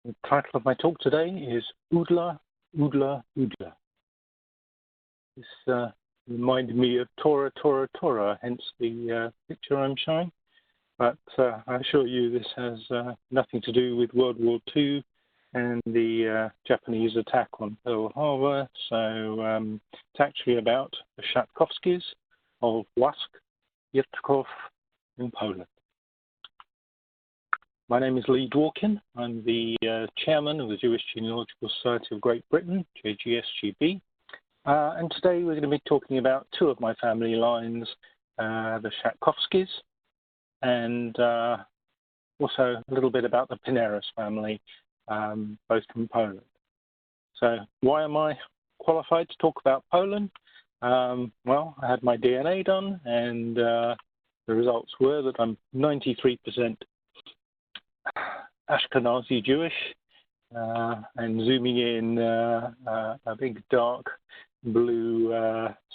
The title of my talk today is Udla, Udla, Udla. This reminded me of Tora, Tora, Tora, hence the picture I'm showing. But I assure you this has nothing to do with World War II and the Japanese attack on Pearl Harbor. So it's actually about the Szatkowskis of Lask, Piotrkow in Poland. My name is Leigh Dworkin. I'm the chairman of the Jewish Genealogical Society of Great Britain, JGSGB. And today we're going to be talking about two of my family lines, the Szatkowskis, and also a little bit about the Pineris family, both from Poland. So why am I qualified to talk about Poland? Well, I had my DNA done, and the results were that I'm 93% Ashkenazi Jewish, and zooming in a big dark blue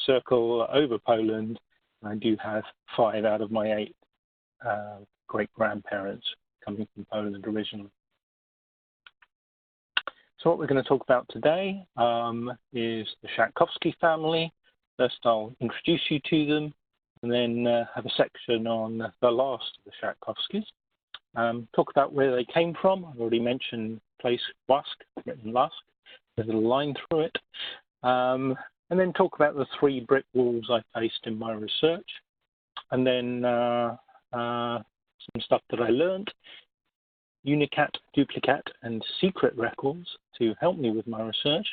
circle over Poland, I do have 5 out of my 8 great-grandparents coming from Poland originally. So what we're going to talk about today is the Szatkowski family. First I'll introduce you to them, and then have a section on the last of the Szatkowskis. Talk about where they came from. I've already mentioned place Lask, written Lask. There's a line through it. And then talk about the 3 brick walls I faced in my research. And then some stuff that I learned, unicat, duplicate, and secret records to help me with my research.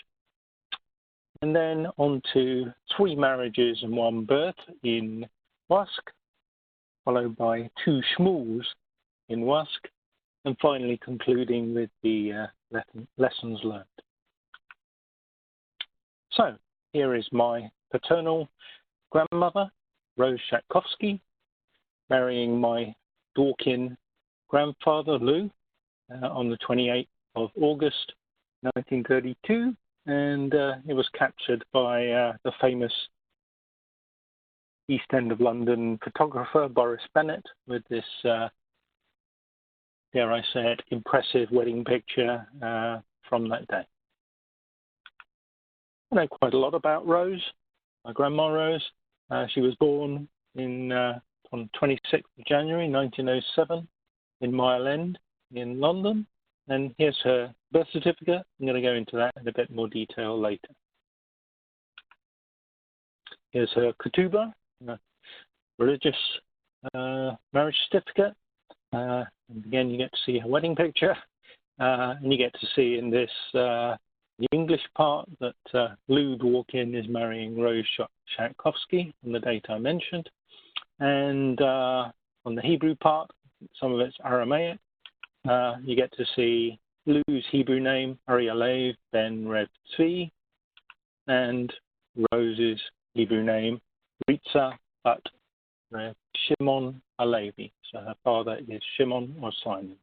And then on to 3 marriages and 1 birth in Lask, followed by 2 schmools in Lask, and finally concluding with the lessons learned. So here is my paternal grandmother, Rose Szatkowski, marrying my Dworkin grandfather, Leigh, on the 28th of August, 1932, and it was captured by the famous East End of London photographer, Boris Bennett, with this dare I say it, impressive wedding picture from that day. I know quite a lot about Rose, my grandma Rose. She was born on 26th of January 1907 in Mile End in London, and here's her birth certificate. I'm going to go into that in a bit more detail later. Here's her ketubah, religious marriage certificate. And again, you get to see her wedding picture, and you get to see in this the English part that Leigh Dworkin is marrying Rose Szatkowski on the date I mentioned, and on the Hebrew part, some of it's Aramaic. You get to see Lou's Hebrew name, Arialev Ben Rev Tzvi, and Rose's Hebrew name, Ritza Bat Rev Shimon Alevi. So her father is Shimon or Simon.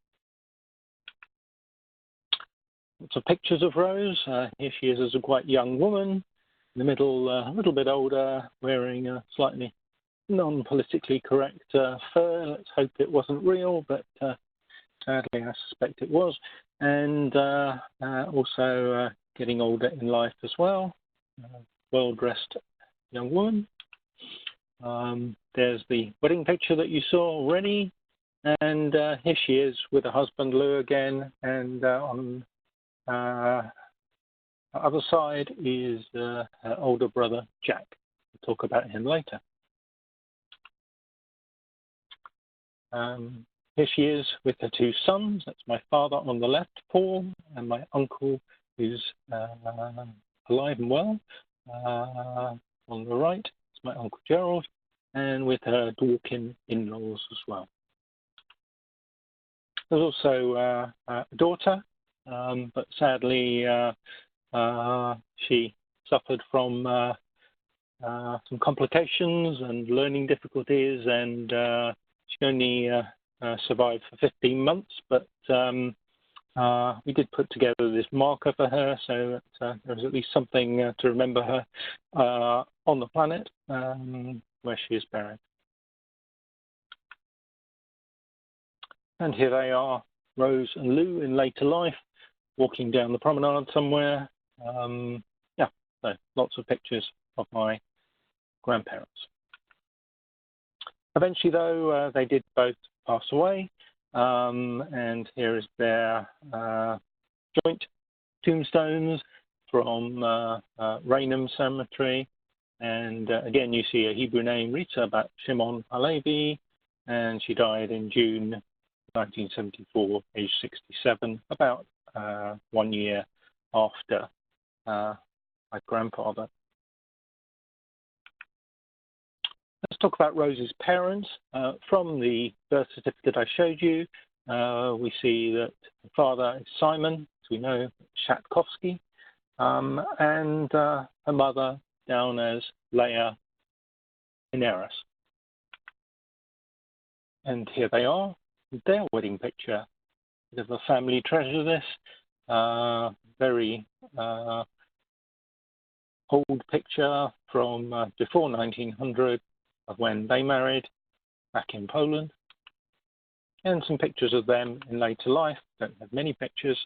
Lots of pictures of Rose. Here she is as a quite young woman, in the middle, a little bit older, wearing a slightly non-politically correct fur. Let's hope it wasn't real, but sadly I suspect it was. And also getting older in life as well. Well-dressed young woman. There's the wedding picture that you saw already, and here she is with her husband Leigh again, and on the other side is her older brother Jack. We'll talk about him later. Here she is with her 2 sons. That's my father on the left, Paul, and my uncle who's alive and well on the right. My Uncle Gerald, and with her Dworkin in-laws as well. There's also a daughter, but sadly she suffered from some complications and learning difficulties, and she only survived for 15 months, but we did put together this marker for her, so that there's at least something to remember her on the planet where she is buried. And here they are, Rose and Leigh in later life. walking down the promenade somewhere. Yeah, so lots of pictures of my grandparents. Eventually, though, they did both pass away, and here is their joint tombstones from Rainham Cemetery. And again, you see a Hebrew name, Rita Bat Shimon Halevi, and she died in June 1974, age 67, about 1 year after my grandfather. Let's talk about Rose's parents. From the birth certificate I showed you, we see that the father is Simon, as we know, Szatkowskis, and her mother down as Leigh Ineris. And here they are, their wedding picture. Bit of a family treasure, this. Very old picture from before 1900 of when they married back in Poland. And some pictures of them in later life. Don't have many pictures.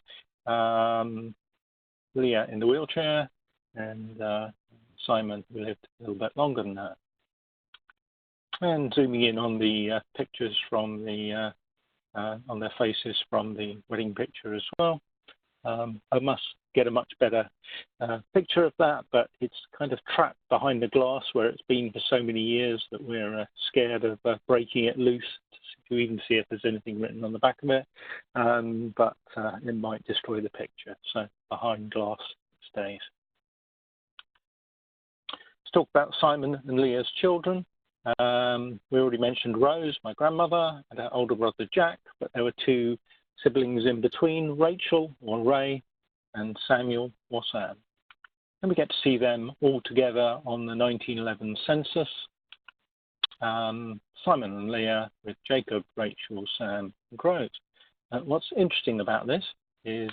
Leah in the wheelchair, and Simon, who lived a little bit longer than her. And zooming in on the pictures from the on their faces from the wedding picture as well. I must get a much better picture of that, but it's kind of trapped behind the glass where it's been for so many years that we're scared of breaking it loose to even see if there's anything written on the back of it. But it might destroy the picture, so behind glass it stays. Let's talk about Simon and Leah's children. We already mentioned Rose, my grandmother, and her older brother Jack, but there were two siblings in between, Rachel, or Ray, and Samuel, or Sam. And we get to see them all together on the 1911 census. Simon and Leah with Jacob, Rachel, Sam, and Rose. What's interesting about this is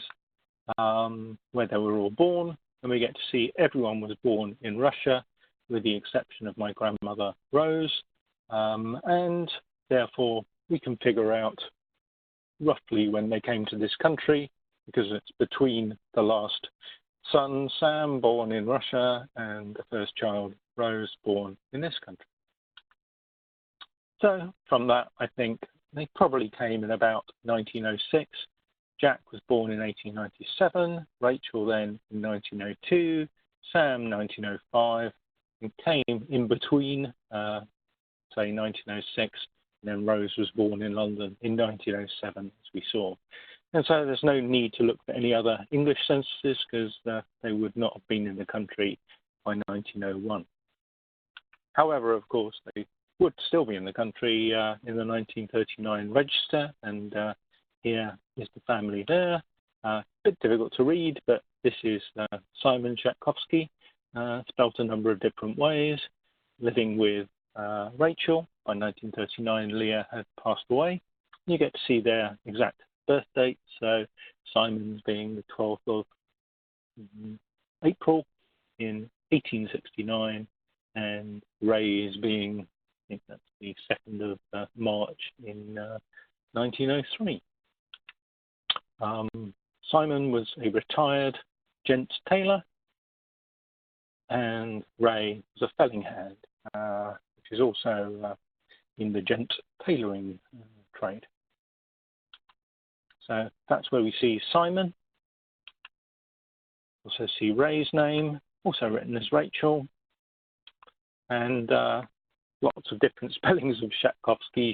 where they were all born, and we get to see everyone was born in Russia, with the exception of my grandmother, Rose, and therefore we can figure out roughly when they came to this country, because it's between the last son, Sam, born in Russia, and the first child, Rose, born in this country. So from that, I think they probably came in about 1906. Jack was born in 1897, Rachel then in 1902, Sam 1905, and came in between, say 1906, and then Rose was born in London in 1907, as we saw. And so there's no need to look for any other English censuses, because they would not have been in the country by 1901. However, of course, they would still be in the country in the 1939 register, and here is the family there. A bit difficult to read, but this is Simon Szatkowskis, spelt a number of different ways, living with Rachel. By 1939, Leah had passed away. You get to see their exact birth date, so Simon's being the 12th of April in 1869, and Ray's being, I think that's the 2nd of March in 1903. Simon was a retired gents tailor, and Ray was a felling hand, which is also in the gent tailoring trade. So that's where we see Simon. Also see Ray's name, also written as Rachel, and lots of different spellings of Szatkowski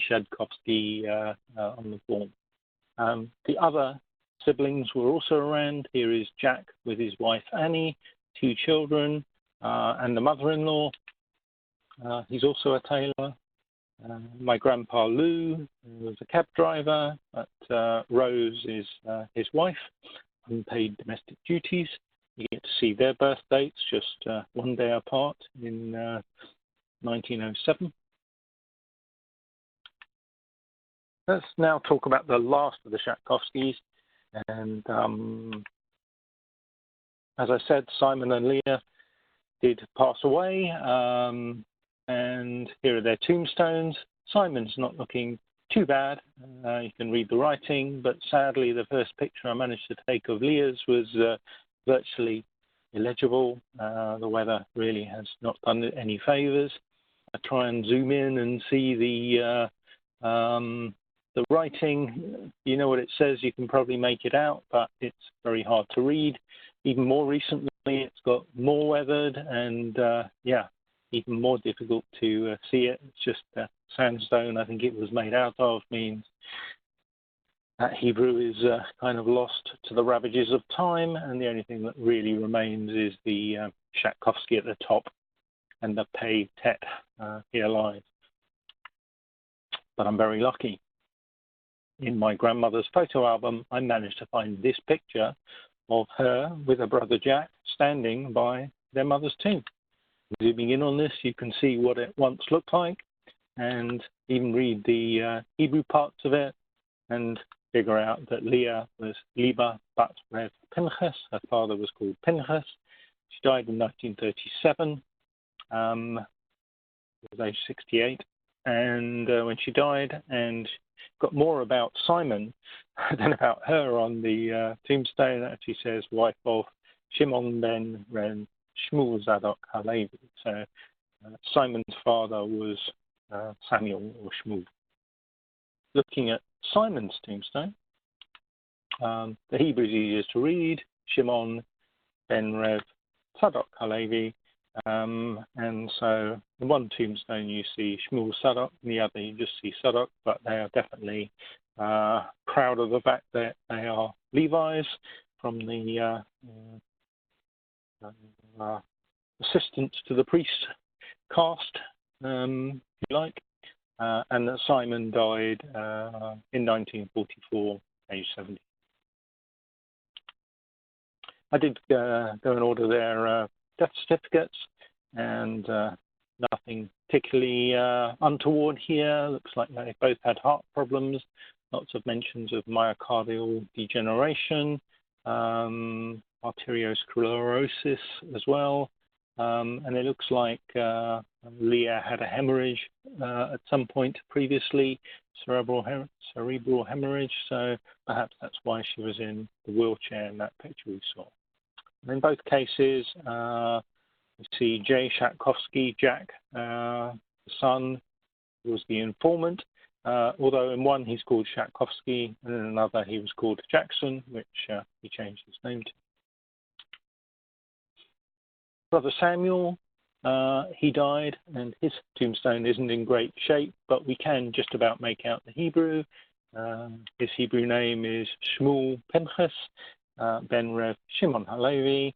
on the form. The other siblings were also around. Here is Jack with his wife Annie, 2 children, and the mother-in-law. He's also a tailor. My grandpa Lou was a cab driver, but Rose is his wife, unpaid domestic duties. You get to see their birth dates, just 1 day apart in 1907. Let's now talk about the last of the Szatkowskis. And as I said, Simon and Leah did pass away. And here are their tombstones. Simon's not looking too bad. You can read the writing, but sadly the first picture I managed to take of Leah's was virtually illegible. The weather really has not done it any favors. I try and zoom in and see the writing. You know what it says, you can probably make it out, but it's very hard to read. Even more recently, it's got more weathered and, yeah, even more difficult to see it. It's just sandstone, I think it was made out of, means that Hebrew is kind of lost to the ravages of time, and the only thing that really remains is the Szatkowski at the top and the Pei Tet here lies. But I'm very lucky. In my grandmother's photo album, I managed to find this picture of her with her brother Jack standing by their mother's tomb. Zooming in on this, you can see what it once looked like and even read the Hebrew parts of it and figure out that Leah was Liba Bat Rev Pinchas. Her father was called Pinchas. She died in 1937. Was aged 68. And when she died, and got more about Simon than about her on the tombstone, it actually says wife of Shimon ben Ren Shmuel Zadok Halevi. So Simon's father was Samuel or Shmuel. Looking at Simon's tombstone, the Hebrew is easiest to read, Shimon ben Rev Zadok Halevi. And so in one tombstone you see Shmuel Zadok, in the other you just see Zadok, but they are definitely proud of the fact that they are Levi's from the assistants to the priest caste, if you like, and that Simon died in 1944, age 70. I did go and order their death certificates, and nothing particularly untoward here. Looks like they both had heart problems, lots of mentions of myocardial degeneration, arteriosclerosis as well, and it looks like Leah had a hemorrhage at some point previously, cerebral hemorrhage, so perhaps that's why she was in the wheelchair in that picture we saw. In both cases, we see J. Szatkowski, Jack, the son, was the informant, although in one he's called Szatkowski, and in another he was called Jackson, which he changed his name to. Brother Samuel, he died, and his tombstone isn't in great shape, but we can just about make out the Hebrew. His Hebrew name is Shmuel Pinchas ben Rev Shimon Halevi,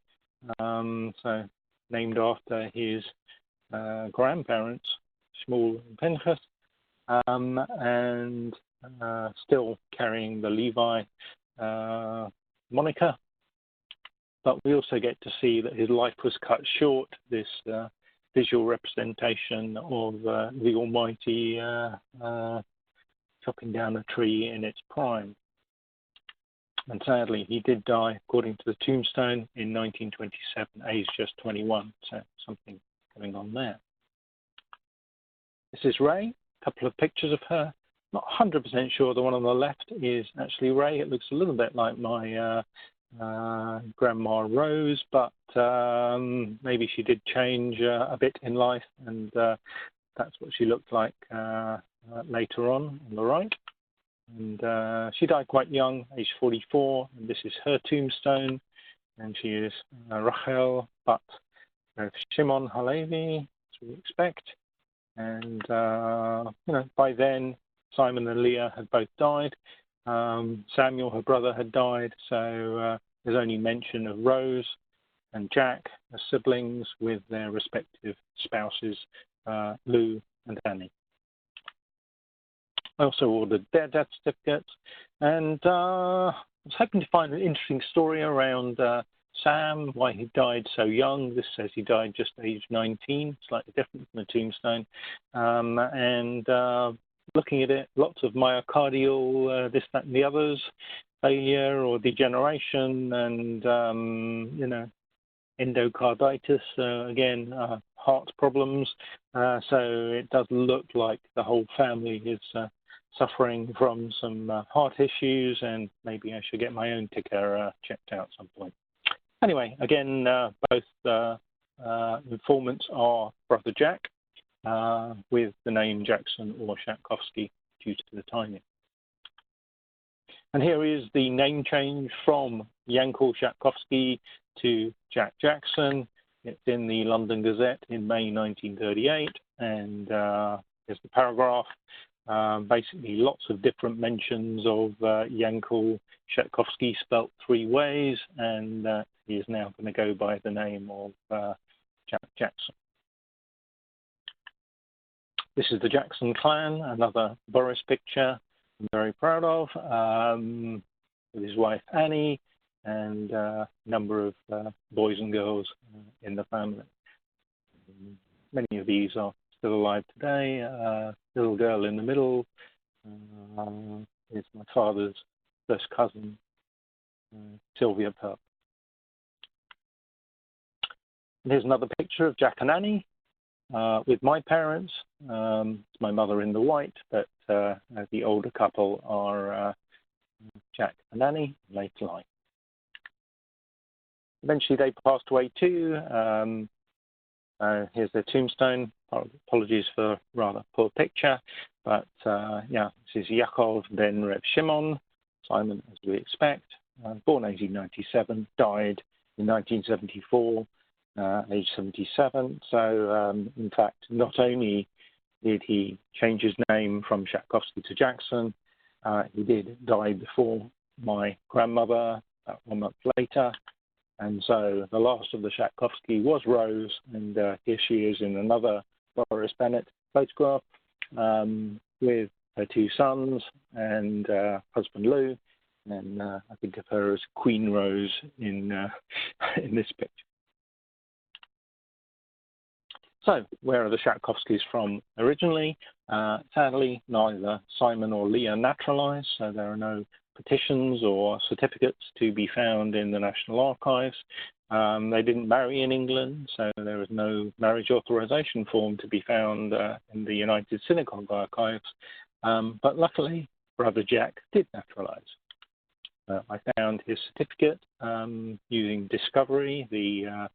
so named after his grandparents, Shmuel and Pinchas, and still carrying the Levi moniker. But we also get to see that his life was cut short, this visual representation of the Almighty chopping down a tree in its prime. And sadly, he did die, according to the tombstone, in 1927, aged just 21. So something going on there. This is Ray. A couple of pictures of her. Not 100% sure the one on the left is actually Ray. It looks a little bit like my Grandma Rose, but maybe she did change a bit in life, and that's what she looked like later on the right. And she died quite young, age 44, and this is her tombstone, and she is Rachel Bat Shimon Halevi, as we expect. And you know, by then Simon and Leah had both died. Samuel, her brother, had died, so there's only mention of Rose and Jack as siblings with their respective spouses, Lou and Annie. I also ordered their death certificates, and I was hoping to find an interesting story around Sam, why he died so young. This says he died just age 19, slightly different from the tombstone. And looking at it, lots of myocardial, this, that, and the others, failure or degeneration, and, you know, endocarditis, again, heart problems. So it does look like the whole family is suffering from some heart issues, and maybe I should get my own ticker checked out at some point. Anyway, again, both informants are Brother Jack, with the name Jackson or Szatkowski due to the timing. And here is the name change from Jankel Szatkowski to Jack Jackson. It's in the London Gazette in May 1938, and there's the paragraph. Basically, lots of different mentions of Jankel Szatkowski spelt three ways, and he is now going to go by the name of Jack Jackson. This is the Jackson clan, another Boris picture I'm very proud of, with his wife Annie, and a number of boys and girls in the family. Many of these are still alive today. Little girl in the middle is my father's first cousin, Sylvia Perp. And here's another picture of Jack and Annie with my parents. It's my mother in the white, but the older couple are Jack and Annie, late life. Eventually they passed away too. Here's their tombstone. Apologies for rather poor picture, but yeah, this is Yakov ben Reb Shimon, Simon as we expect, born 1897, died in 1974, age 77. So in fact, not only did he change his name from Szatkowski to Jackson, he did die before my grandmother, about 1 month later. And so the last of the Szatkowski was Rose, and here she is in another Boris Bennett photograph with her two sons and husband Lou, and I think of her as Queen Rose in this picture. So where are the Szatkowskis from originally? Sadly, neither Simon or Leigh are naturalized, so there are no petitions or certificates to be found in the National Archives. They didn't marry in England, so there is no marriage authorization form to be found in the United Synagogue Archives. But luckily, Brother Jack did naturalize. I found his certificate using Discovery, the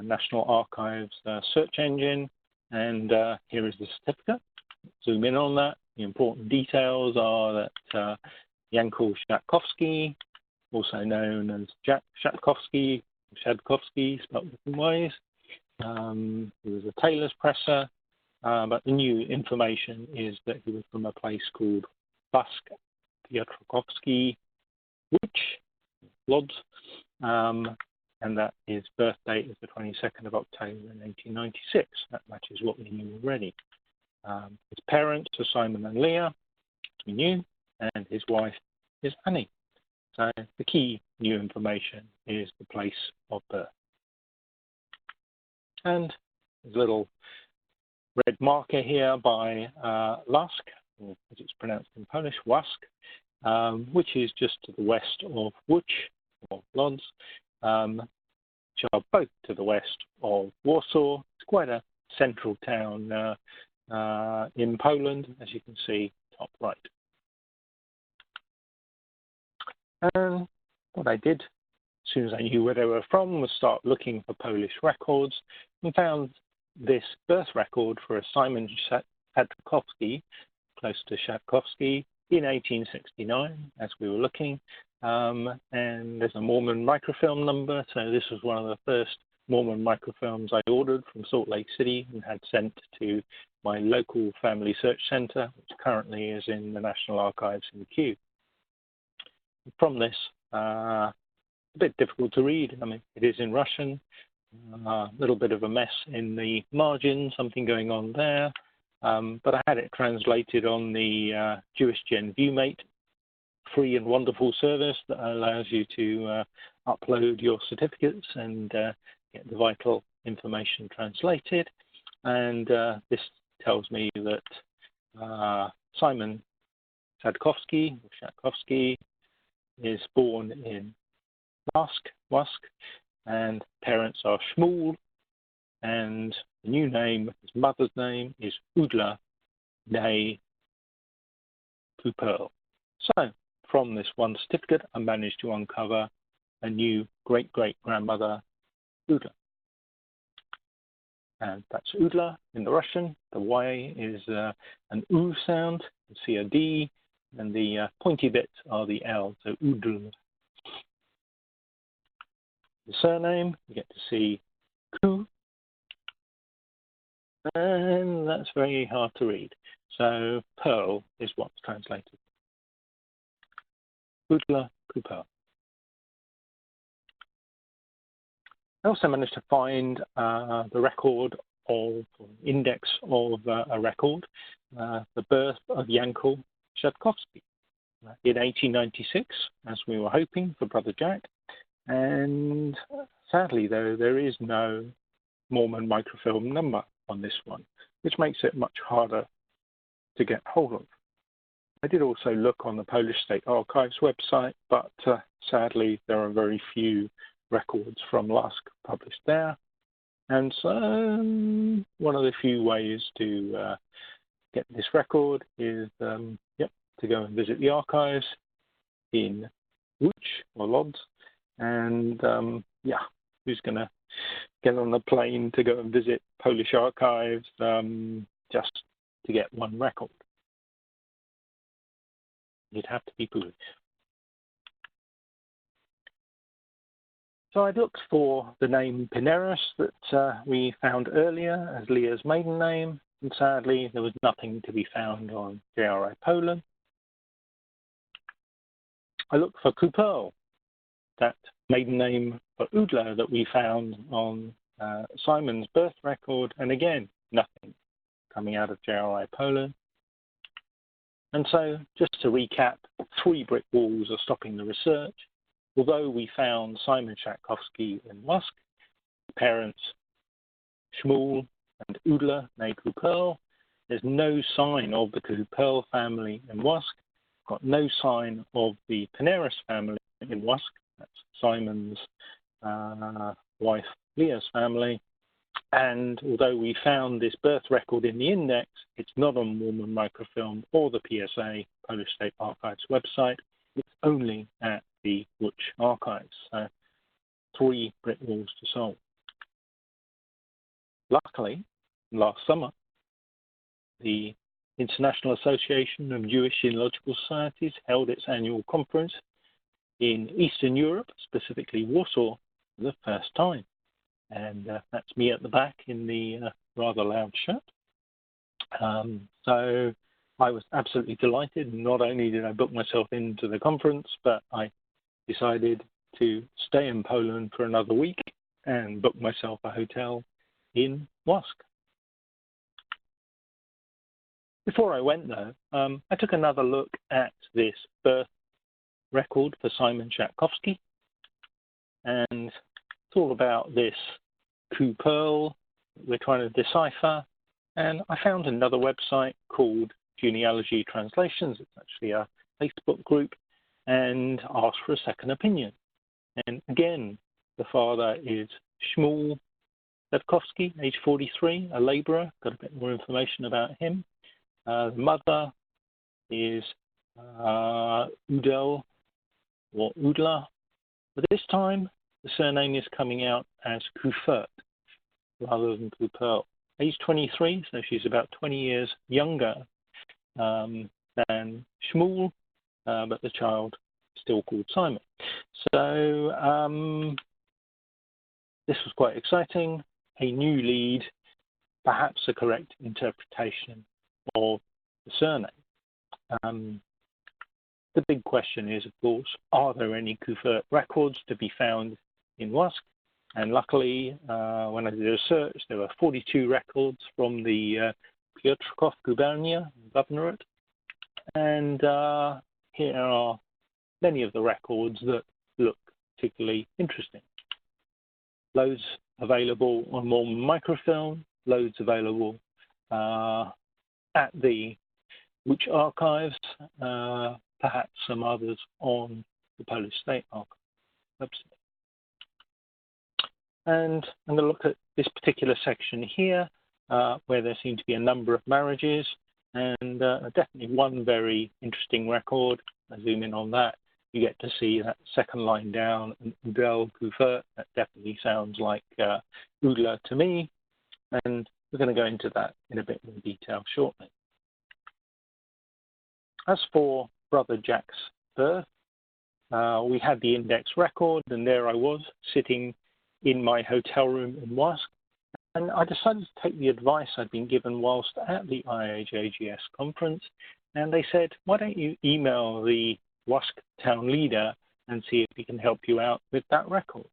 National Archives search engine, and here is the certificate. Zoom in on that. The important details are that Jankel Szatkowski, also known as Jack Szatkowski, Szatkowski, spelled different ways. He was a tailor's presser, but the new information is that he was from a place called Lask, Piotrkow, Lodz, and that his birth date is the 22nd of October in 1896. That matches what we knew already. His parents are Simon and Leah, we knew, and his wife is Annie. So the key new information is the place of birth. And there's a little red marker here by Lask, or as it's pronounced in Polish, Łask, which is just to the west of Łódź, or Lodz, which are both to the west of Warsaw. It's quite a central town in Poland, as you can see, top right. And what I did, as soon as I knew where they were from, was start looking for Polish records, and found this birth record for a Simon Szatkowski, close to Szatkowski, in 1869, as we were looking. And there's a Mormon microfilm number, so this was one of the first Mormon microfilms I ordered from Salt Lake City and had sent to my local family search center, which currently is in the National Archives in Kew. From this, a bit difficult to read. I mean, it is in Russian, a little bit of a mess in the margin, something going on there. But I had it translated on the Jewish Gen ViewMate, free and wonderful service that allows you to upload your certificates and get the vital information translated. And this tells me that Simon Szatkowski, or Szatkowski, is born in Lask, and parents are Shmuel, and the new name, his mother's name, is Udla, née Pearl. So from this one certificate, I managed to uncover a new great-great-grandmother, Udla. And that's Udla in the Russian. The Y is an U sound, you see a D, and the pointy bits are the L, so Udla. The surname, you get to see Ku, and that's very hard to read. So Pearl is what's translated. Udla Ku Pearl. I also managed to find the record of, or index of a record, the birth of Yankel Szatkowskis in 1896, as we were hoping for Brother Jack. And sadly, though, there is no Mormon microfilm number on this one, which makes it much harder to get hold of. I did also look on the Polish State Archives website, but sadly, there are very few records from Lask published there. And so one of the few ways to get this record is to go and visit the archives in Łódź or Lodz. And who's going to get on the plane to go and visit Polish archives just to get one record? You'd have to be Polish. So I looked for the name Pineris that we found earlier as Leah's maiden name, and sadly there was nothing to be found on JRI Poland. I looked for Pearl, that maiden name for Udla that we found on Simon's birth record, and again, nothing coming out of JRI Poland. And so, just to recap, 3 brick walls are stopping the research. Although we found Simon Szatkowski in Lask, parents Shmuel and Udla made Pearl, there's no sign of the Pearl family in Lask, got no sign of the Pineris family in Lask, that's Simon's wife Leah's family. And although we found this birth record in the index, it's not on Mormon microfilm or the PSA, Polish State Archives website. It's only at the Łódź archives. So 3 brick walls to solve. Luckily, last summer, the International Association of Jewish Genealogical Societies held its annual conference in Eastern Europe, specifically Warsaw, for the first time. And that's me at the back in the rather loud shirt. So I was absolutely delighted. Not only did I book myself into the conference, but I decided to stay in Poland for another week and book myself a hotel in Lask. Before I went, though, I took another look at this birth record for Simon Szatkowski, and it's all about this Pearl we're trying to decipher. And I found another website called Genealogy Translations. It's actually a Facebook group, and asked for a second opinion. And again, the father is Shmuel Szatkowski, age 43, a labourer. Got a bit more information about him. The mother is Udel or Udla. But this time, the surname is coming out as Kufert rather than Pearl. Age 23, so she's about 20 years younger than Shmuel, but the child is still called Simon. So this was quite exciting. A new lead, perhaps a correct interpretation of the surname. The big question is, of course, are there any Kufert records to be found in Lask? And luckily, when I did a search, there were 42 records from the Piotrkow gubernia, governorate. And here are many of the records that look particularly interesting. Loads available on Mormon microfilm, loads available at the Łódź archives, perhaps some others on the Polish State Archive website. And I'm going to look at this particular section here, where there seem to be a number of marriages. and definitely one very interesting record. I zoom in on that. You get to see that second line down, Udla. That definitely sounds like Udla to me, and we're going to go into that in a bit more detail shortly. As for Brother Jack's birth, we had the index record, and there I was sitting in my hotel room in Lask, and I decided to take the advice I'd been given whilst at the IAJGS conference, and they said, why don't you email the Lask town leader and see if he can help you out with that record.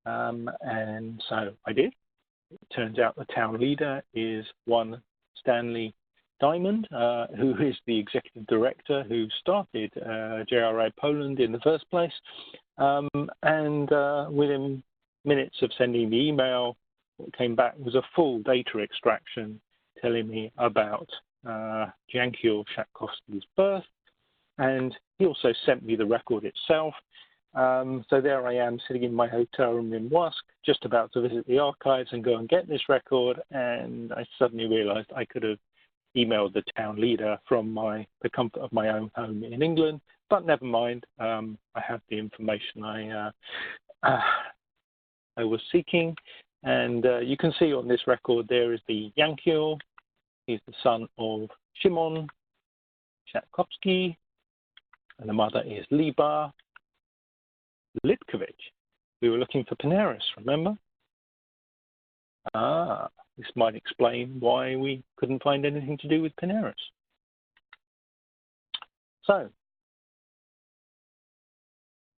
And so I did. It turns out the town leader is one Stanley Diamond, who is the executive director who started JRI Poland in the first place. And within minutes of sending the email, what came back was a full data extraction telling me about Jankiel Szatkowski's birth. And he also sent me the record itself. So there I am sitting in my hotel room in Lask, just about to visit the archives and go and get this record. And I suddenly realized I could have emailed the town leader from the comfort of my own home in England, but never mind. I have the information I was seeking, and you can see on this record there is the Jankiel. He's the son of Szymon Szatkowski, and the mother is Leigh Lipkovich. We were looking for Pineris, remember? This might explain why we couldn't find anything to do with Pineris. So,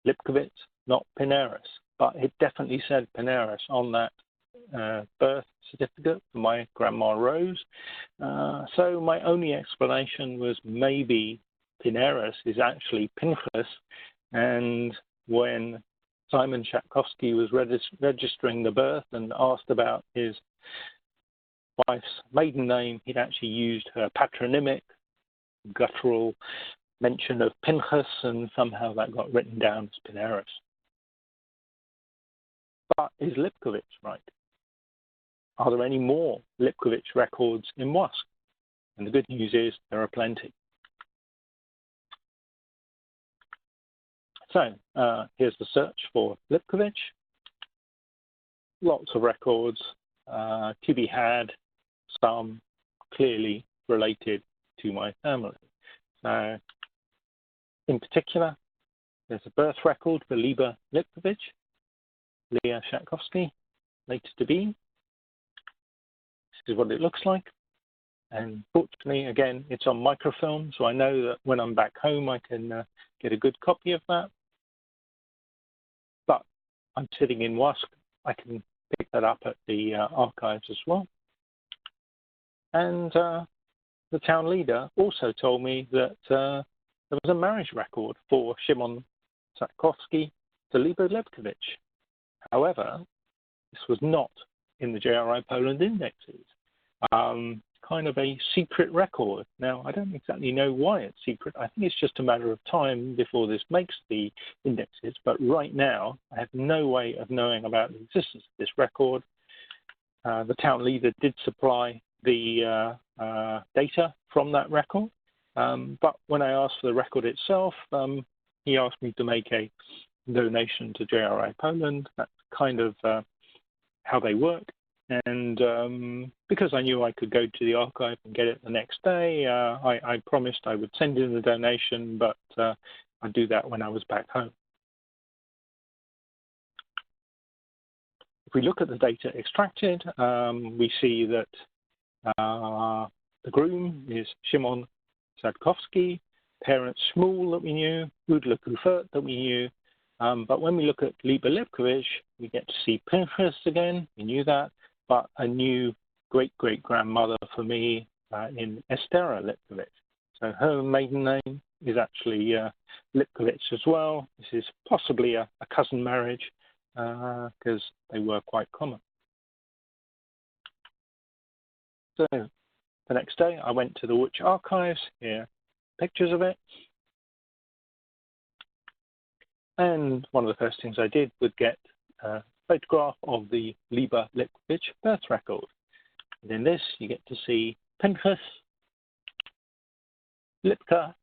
Lipkovich, not Pineris, but it definitely said Pineris on that birth certificate for my grandma Rose. So my only explanation was maybe Pineris is actually Pinchas, and when Simon Szatkowski was registering the birth and asked about his wife's maiden name, he'd actually used her patronymic, guttural mention of Pinchas, and somehow that got written down as Pineris. But is Lipkovich right? Are there any more Lipkovich records in Lask? And the good news is there are plenty. So here's the search for Lipkovich. Lots of records to be had, some clearly related to my family. So in particular, there's a birth record for Leigh Lipkovich, Leah Szatkowski, later to be. This is what it looks like. And fortunately, again, it's on microfilm, so I know that when I'm back home, I can get a good copy of that. But I'm sitting in Lask. I can pick that up at the archives as well. And the town leader also told me that there was a marriage record for Szymon Szatkowski to Leigh Lipkovich. However, this was not in the JRI Poland indexes. Kind of a secret record. Now, I don't exactly know why it's secret. I think it's just a matter of time before this makes the indexes. But right now, I have no way of knowing about the existence of this record. The town leader did supply the data from that record. But when I asked for the record itself, he asked me to make a donation to JRI Poland. That's kind of how they work. And because I knew I could go to the archive and get it the next day, I promised I would send in the donation, but I'd do that when I was back home. If we look at the data extracted, we see that the groom is Szymon Szatkowski, parents Shmuel that we knew, Udla that we knew. But when we look at Leigh Lipkovich, we get to see Pinchas again, we knew that, but a new great-great-grandmother for me in Estera Lipkovich. So her maiden name is actually Lipkovich as well. This is possibly a cousin marriage because they were quite common. So the next day I went to the Łódź archives, here pictures of it. And one of the first things I did was get a photograph of the Leigh Lipkovich birth record. And in this, you get to see Pinchas Lipka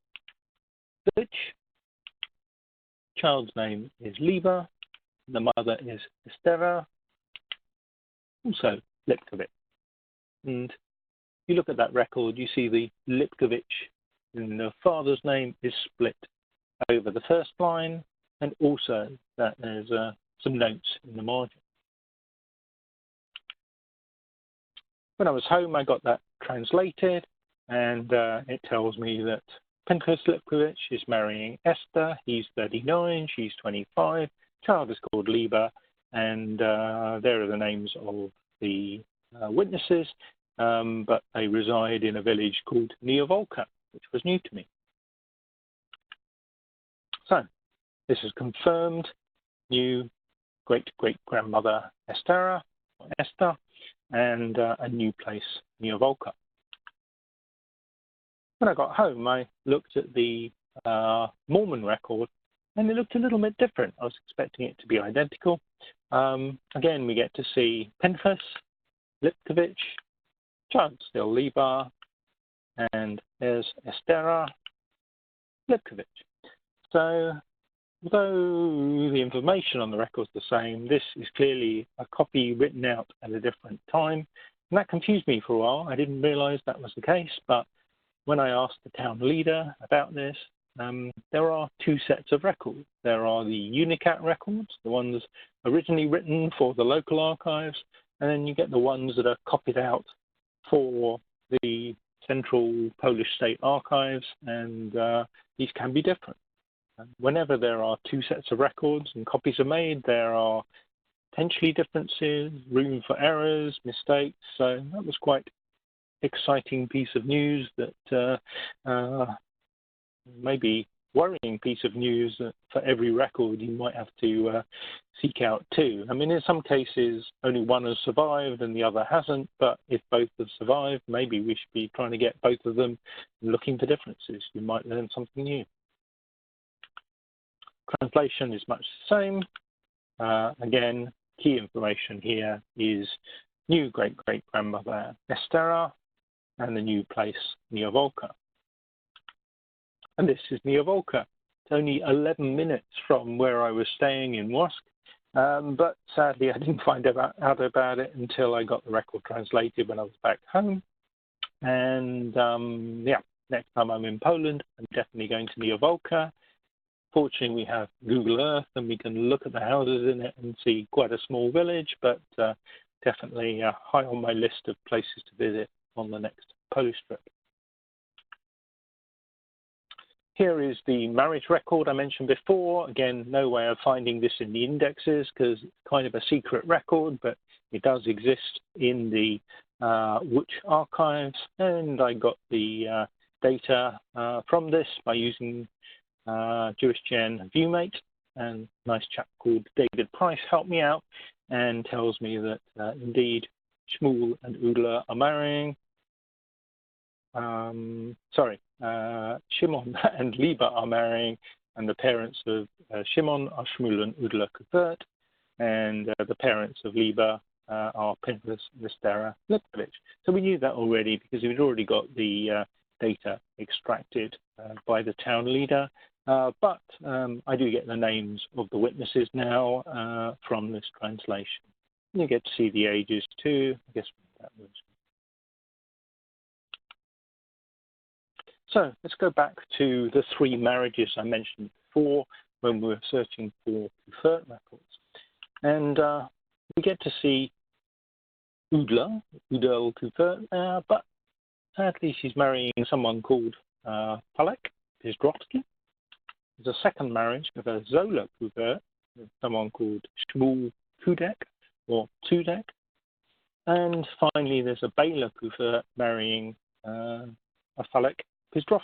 village. Child's name is Leigh. The mother is Estera, also Lipkovic. And you look at that record, you see the Lipkovic in the father's name is split over the first line, and also that there's some notes in the margin. When I was home, I got that translated, and it tells me that Pinchas Lipkovic is marrying Esther. He's 39, she's 25. Child is called Leigh, and there are the names of the witnesses, but they reside in a village called Volka, which was new to me. So this is confirmed. New great-great-grandmother Esther, and a new place, Volka. When I got home, I looked at the Mormon record, and it looked a little bit different. I was expecting it to be identical. Again, we get to see Pinchas Lipkovic, child still Leigh, and there's Esther Lipkovic. So, although the information on the record is the same, this is clearly a copy written out at a different time. And that confused me for a while. I didn't realize that was the case, but when I asked the town leader about this, there are two sets of records. There are the Unicat records, the ones originally written for the local archives, and then you get the ones that are copied out for the Central Polish State Archives, and these can be different. Whenever there are two sets of records and copies are made, there are potentially differences, room for errors, mistakes. So that was quite exciting piece of news that maybe worrying piece of news that for every record you might have to seek out two. I mean, in some cases, only one has survived and the other hasn't, but if both have survived, maybe we should be trying to get both of them and looking for differences. You might learn something new. Translation is much the same. Again, key information here is new great-great-grandmother Esther and the new place, Volka. And this is Volka. It's only 11 minutes from where I was staying in Lask, but sadly I didn't find out about it until I got the record translated when I was back home. And yeah, next time I'm in Poland, I'm definitely going to Volka. Fortunately, we have Google Earth and we can look at the houses in it and see quite a small village, but definitely high on my list of places to visit on the next Polish trip. Here is the marriage record I mentioned before. Again, no way of finding this in the indexes because it's kind of a secret record, but it does exist in the Łódź archives, and I got the data from this by using JGSGB ViewMate, and a nice chap called David Price helped me out and tells me that indeed Shmuel and Udla are marrying. Shimon and Leigh are marrying, and the parents of Shimon are Shmuel and Udla Kufert, and the parents of Leigh are Pinchas and Esther Lipkovic. So we knew that already because we'd already got the data extracted by the town leader. But I do get the names of the witnesses now from this translation. You get to see the ages too. I guess that was. So let's go back to the three marriages I mentioned before when we were searching for Kufert records. And we get to see Udla Kufert, but sadly she's marrying someone called Palek Piotrkow. There's a second marriage of a Zola Kufert, someone called Shmuel Kudek or Tudek. And finally, there's a Bela Kufert marrying a Palek Piotrkow.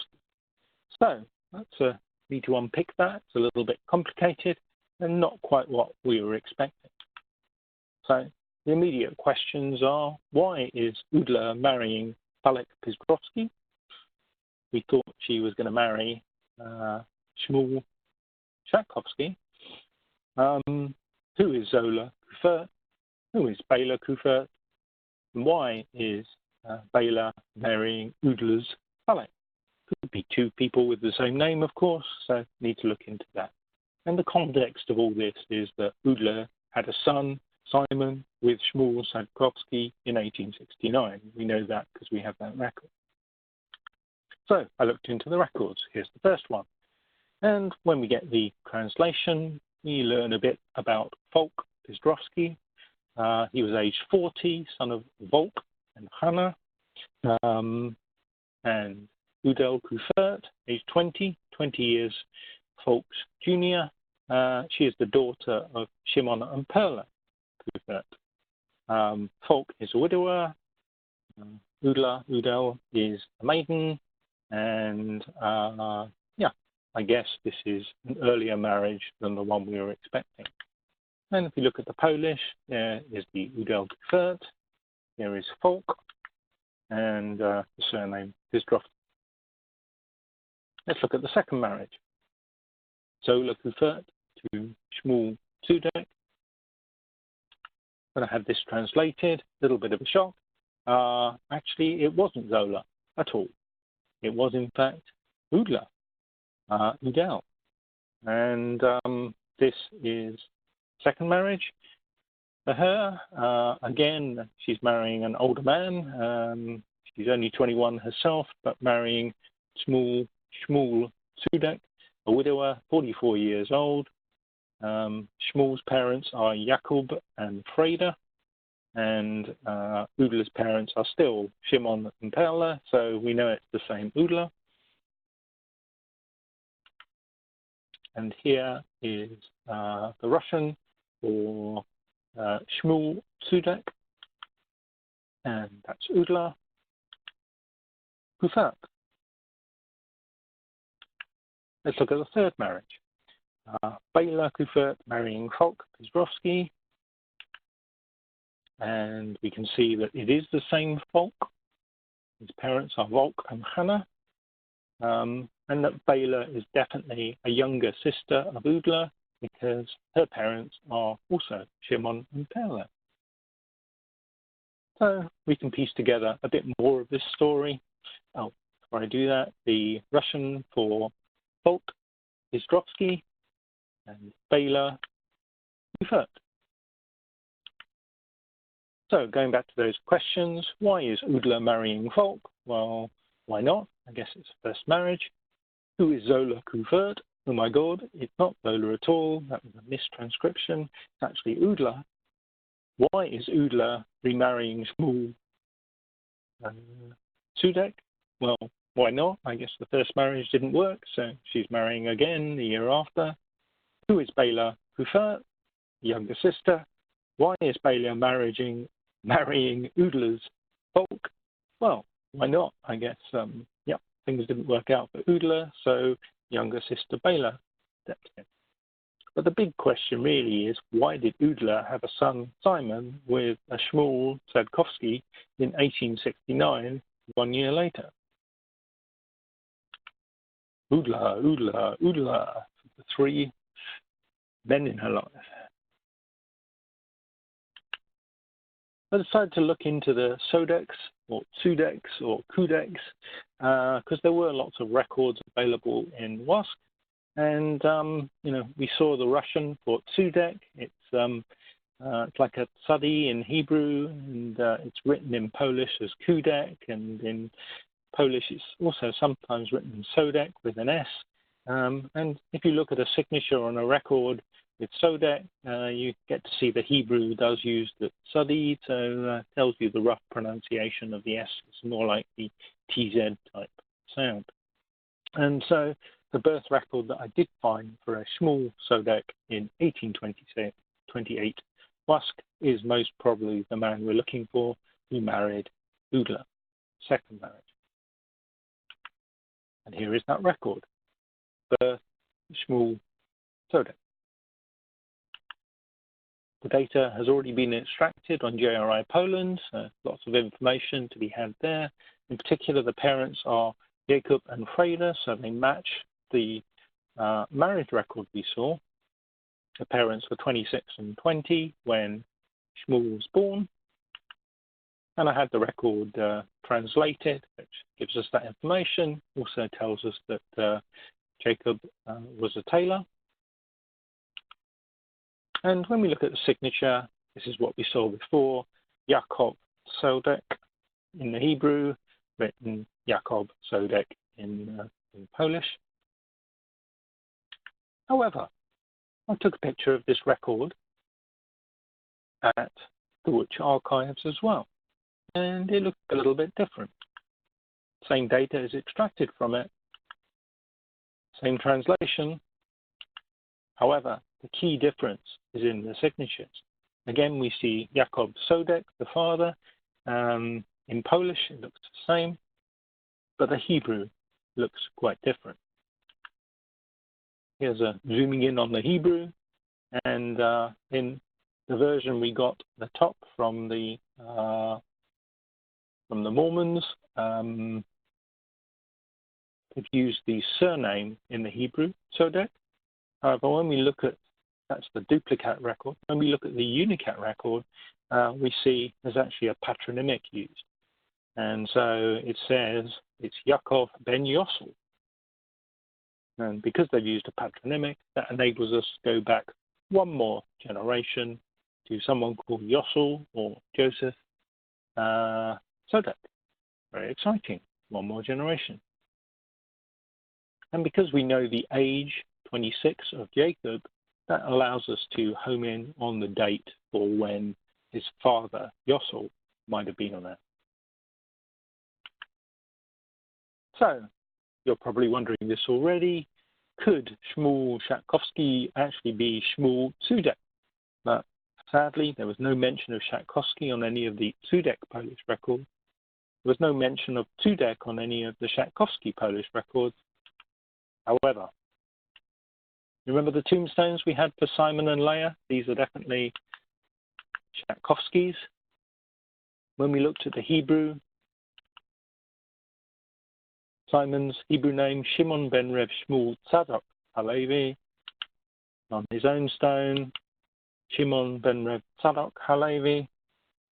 So let's need to unpick that. It's a little bit complicated and not quite what we were expecting. So the immediate questions are, why is Udla marrying Palek Piotrkow? We thought she was going to marry Shmuel Szatkowskis. Who is Zola Kufert? Who is Bela Kufert? And why is Bela marrying Udla's Palek? Could be two people with the same name, of course, so need to look into that. And the context of all this is that Udla had a son, Simon, with Shmuel Szatkowski in 1869. We know that because we have that record. So I looked into the records. Here's the first one. And when we get the translation, we learn a bit about Folk Piotrkow. He was aged 40, son of Volk and Hannah. And Udel Kufert, aged 20 years, Folk's junior. She is the daughter of Shimon and Perla Kufert. Folk is a widower. Udel is a maiden. And I guess this is an earlier marriage than the one we were expecting. And if you look at the Polish, there is the Udel Kufert. There is Folk. And the surname Piotrkow. Let's look at the second marriage. Zola Kufert to Shmuel Tudek. When I had this translated, a little bit of a shock. Actually, it wasn't Zola at all. It was, in fact, Udla, Udel. And this is second marriage for her. Again, she's marrying an older man. She's only 21 herself, but marrying Shmuel Tudek, a widower, 44 years old. Shmuel's parents are Jakob and Freda, and Udla's parents are still Shimon and Perla, so we know it's the same Udla. And here is the Russian for Shmuel Tudek, and that's Udla Kufert. Let's look at the third marriage. Bela Kufert marrying Folk Piotrkow. And we can see that it is the same Folk. His parents are Volk and Hannah. And that Bela is definitely a younger sister of Udla because her parents are also Shimon and Perla. So we can piece together a bit more of this story. Oh, before I do that, the Russian for Folk Piotrkow and Bela Kufert. So going back to those questions, why is Udla marrying Folk? Well, why not? I guess it's a first marriage. Who is Zola Kufert? Oh my God, it's not Zola at all. That was a mistranscription. It's actually Udla. Why is Udla remarrying Shmuel Tudek? Well, why not? I guess the first marriage didn't work, so she's marrying again the year after. Who is Bela Kufert? Younger sister. Why is Bela marrying Udla's Folk? Well, why not? I guess, things didn't work out for Udla, so younger sister Bela stepped in. But the big question really is, why did Udla have a son, Simon, with a Shmuel Szatkowski in 1869, 1 year later? Udla, the three men in her life. I decided to look into the Sodex or Sudex or Codex because there were lots of records available in Lask, and we saw the Russian for Sudek. It's like a tzadi in Hebrew, and it's written in Polish as Kudek, and in Polish it's also sometimes written in Sodek with an S. And if you look at a signature on a record with Sodek, you get to see the Hebrew does use the tzadi, so tells you the rough pronunciation of the S. It's more like the TZ type sound. And so the birth record that I did find for a Shmuel Sodek in 1828, Lask is most probably the man we're looking for who married Udla, second marriage. And here is that record, birth Shmuel Sodek. The data has already been extracted on JRI Poland, so lots of information to be had there. In particular, the parents are Jakob and Freda, so they match the marriage record we saw. The parents were 26 and 20 when Shmuel was born. And I had the record translated, which gives us that information. Also tells us that Jacob was a tailor. And when we look at the signature, this is what we saw before, Jakob Sodek in the Hebrew, written Jakob Sodek in Polish. However, I took a picture of this record at the Łódź archives as well, and it looked a little bit different. Same data is extracted from it, same translation. However, the key difference is in the signatures. Again, we see Jakob Sodek, the father. In Polish, it looks the same, but the Hebrew looks quite different. Here's a zooming in on the Hebrew, and in the version we got at the top from the Mormons, they've used the surname in the Hebrew, Sodek. However, when we look at, that's the duplicate record, when we look at the unicat record, we see there's actually a patronymic used. And so it says it's Yaakov ben Yossel. And because they've used a patronymic, that enables us to go back one more generation to someone called Yossel or Joseph Sodek. Very exciting, one more generation. And because we know the age, 26, of Jacob, that allows us to home in on the date for when his father, Yossel, might have been on that. So, you're probably wondering this already. Could Shmuel Szatkowski actually be Shmuel Cudek? But sadly, there was no mention of Szatkowski on any of the Cudek Polish records. There was no mention of Cudek on any of the Szatkowski Polish records. However, remember the tombstones we had for Simon and Leigh? These are definitely Szatkowskis. When we looked at the Hebrew, Simon's Hebrew name, Shimon ben Rev Shmuel Tzadok Halevi. On his own stone, Shimon ben Rev Tzadok Halevi.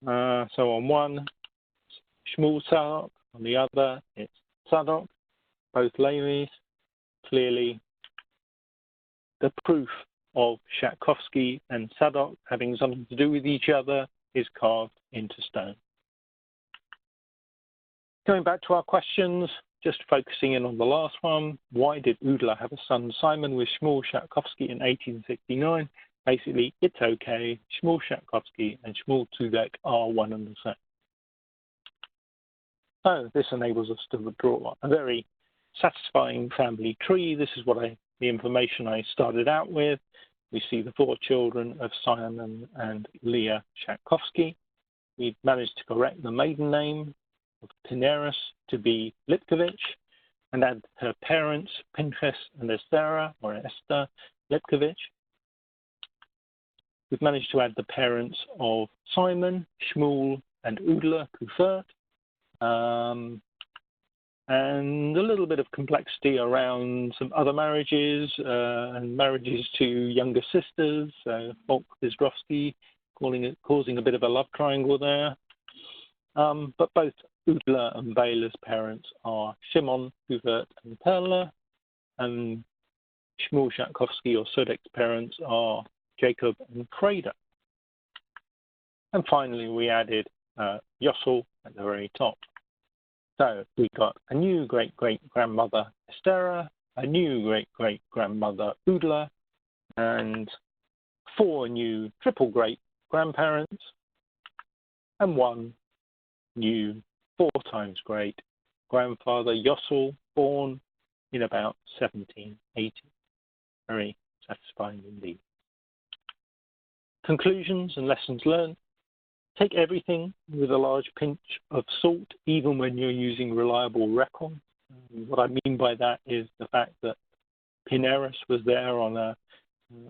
So on one, Shmuel Tzadok. On the other, it's Tzadok, both Levis. Clearly, the proof of Szatkowski and Tzadok having something to do with each other is carved into stone. Going back to our questions, just focusing in on the last one, why did Udla have a son Simon with Shmuel Szatkowski in 1869? Basically, it's okay. Shmuel Szatkowski and Shmuel Cudek are one and the same. So this enables us to draw a very satisfying family tree. This is what the information I started out with. We see the 4 children of Simon and Leigh Szatkowski. We've managed to correct the maiden name of Pinheris to be Lipkovich and add her parents, Pinchas and Esther, or Esther Lipkovich. We've managed to add the parents of Simon, Shmuel, and Udla Kufert, and a little bit of complexity around some other marriages and marriages to younger sisters. Folk Bizdrowski causing a bit of a love triangle there. But both Udla and Bela's parents are Shimon, Kufert, and Perla, and Shmuel Szatkowski or Sodek's parents are Jacob and Freda. And finally, we added Yossel at the very top. So we got a new great-great-grandmother, Esther, a new great-great-grandmother, Udla, and 4 new triple-great-grandparents, and 1 new 4 times great-grandfather, Yossel, born in about 1780. Very satisfying indeed. Conclusions and lessons learned. Take everything with a large pinch of salt, even when you're using reliable records. What I mean by that is the fact that Pinheris was there on a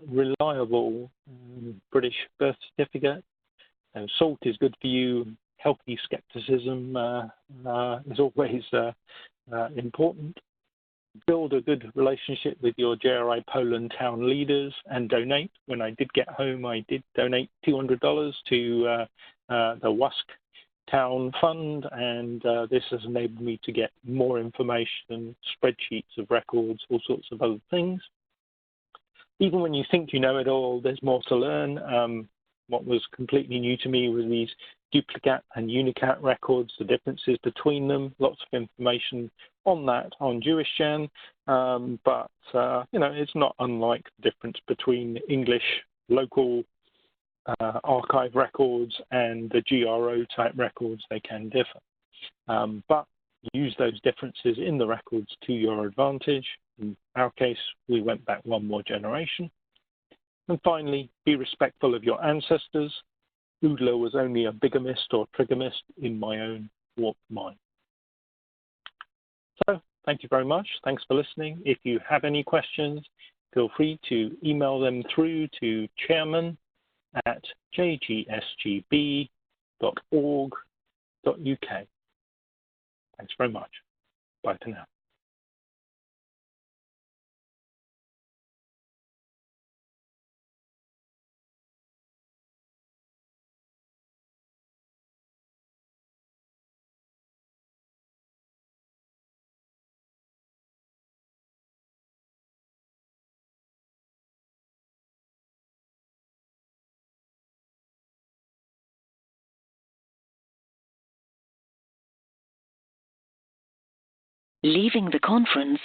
reliable British birth certificate. And salt is good for you. Healthy skepticism is always important. Build a good relationship with your JRI Poland town leaders and donate. When I did get home, I did donate $200 to the Lask town fund, and this has enabled me to get more information, spreadsheets of records, all sorts of other things. Even when you think you know it all, there's more to learn. What was completely new to me was these duplicate and unicat records, the differences between them, lots of information on that on JewishGen, but you know, it's not unlike the difference between English local archive records and the GRO type records. They can differ, but use those differences in the records to your advantage. In our case, we went back one more generation. And finally, be respectful of your ancestors. Udla was only a bigamist or trigamist in my own warped mind. So thank you very much. Thanks for listening. If you have any questions, feel free to email them through to chairman@jgsgb.org.uk. Thanks very much. Bye for now. Leaving the conference